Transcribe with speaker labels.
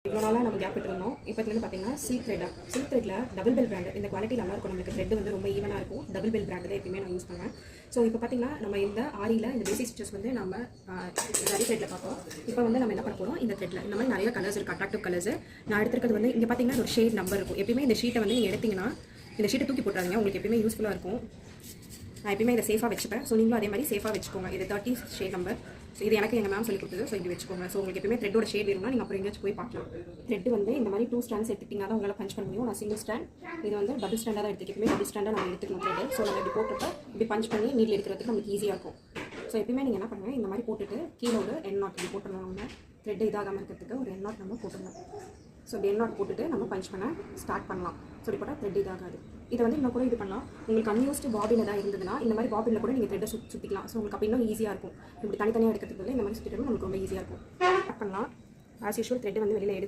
Speaker 1: இவ்வளோ நாளாக நம்ம கேப் விட்டுருந்தோம். இப்போத்துலேருந்து பார்த்தீங்கன்னா சில்க் த்ரெட்டில் டபுள் பெல் பிராண்டு இந்த குவாலிட்டி நல்லா இருக்கும். நம்மளுக்கு த்ரெட் வந்து ரொம்ப ஈவனாக இருக்கும். டபுள் பெல் பிராண்டு தான் எப்பயுமே நான் யூஸ் பண்ணுவேன். ஸோ இப்போ பார்த்தீங்கன்னா நம்ம இந்த ஆரியில் இந்த பேசிக் ஸ்டிச்சஸ் வந்து நம்ம சரி த்ரெட்டில் பார்ப்போம். இப்போ வந்து நம்ம என்ன பண்ண போகிறோம், இந்த த்ரெட்டில் இந்த மாதிரி நிறைய கலர்ஸ் இருக்குது, அட்ராக்டிவ் கலர்ஸ். நான் எடுத்துருக்கிறது வந்து இங்கே பார்த்தீங்கன்னா ஒரு ஷேட் நம்பர் இருக்கும். எப்பயுமே இந்த ஷீட்டை வந்து நீங்கள் எடுத்தீங்கன்னா இந்த ஷீட்டை தூக்கி போட்டுறாங்க, உங்களுக்கு எப்பயுமே யூஸ்ஃபுல்லாக இருக்கும். நான் எப்பயுமே இதை சேஃபாக வச்சுப்பேன். ஸோ நீங்களும் அதே மாதிரி சேஃபாக வச்சுக்கோங்க. இது 30 ஷேட் நம்பர். ஸோ இது எனக்கு எங்கள் மேம் சொல்லி கொடுத்தது. ஸோ இப்படி வச்சுக்கோங்க. ஸோ உங்களுக்கு எப்பயுமே த்ரெட்டோட ஷேட் வேணும்னா நீங்கள் அப்புறம் எங்கேயாச்சும் போய் பார்க்கலாம். த்ரெட் வந்து இந்த மாதிரி 2 ஸ்டாண்ட்ஸ் எடுத்துக்கிட்டிங்கன்னா தான் உங்களால் பஞ்ச் பண்ண முடியும். நான் சிங்கிள் ஸ்டாண்ட், இது வந்து டபுள் ஸ்டாண்டாக தான் எடுத்துக்கிட்டுமே டபுள் ஸ்டாண்டாக நம்ம எடுத்துக்கணும் த்ரெட். ஸோ நம்ம இப்படி போட்டுட்டு இப்படி பஞ்ச் பண்ணி நீட்டில் எடுக்கிறதுக்கு நமக்கு ஈஸியாக இருக்கும். ஸோ எப்பயுமே நீங்கள் என்ன பண்ணுங்கள், இந்த மாதிரி போட்டுட்டு கீழே ஒரு என் நாட் இப்படி போட்டுருந்தோம். நம்ம த்ரெட் இதாகாமல் இருக்கிறதுக்கு ஒரு என் நாட் நம்ம போட்டுருந்தோம். ஸோ இப்படி என் நாட் போட்டுட்டு நம்ம பஞ்ச் பண்ண ஸ்டார்ட் பண்ணலாம். ஸோ இப்படி போட்டால் த்ரெட் இதாகாது. இதை வந்து இன்னும் கூட இது பண்ணலாம். உங்களுக்கு அன்யூஸ்டு பாபின் ஏதாவது இருந்ததுன்னா இந்த மாதிரி பாபினில் கூட நீங்கள் த்ரெட்டை சுற்றிக்கலாம். ஸோ உங்களுக்கு அப்போ இன்னும் ஈஸியாக இருக்கும். இப்படி தனித்தனியாக எடுக்கிறதுக்கு இந்த மாதிரி சுற்றிட்டு நமக்கு ரொம்ப ஈஸியாக இருக்கும். கட் பண்ணலாம். ஆஸ் யூஷுவல் த்ரெட் வந்து வெளியில் எடுத்து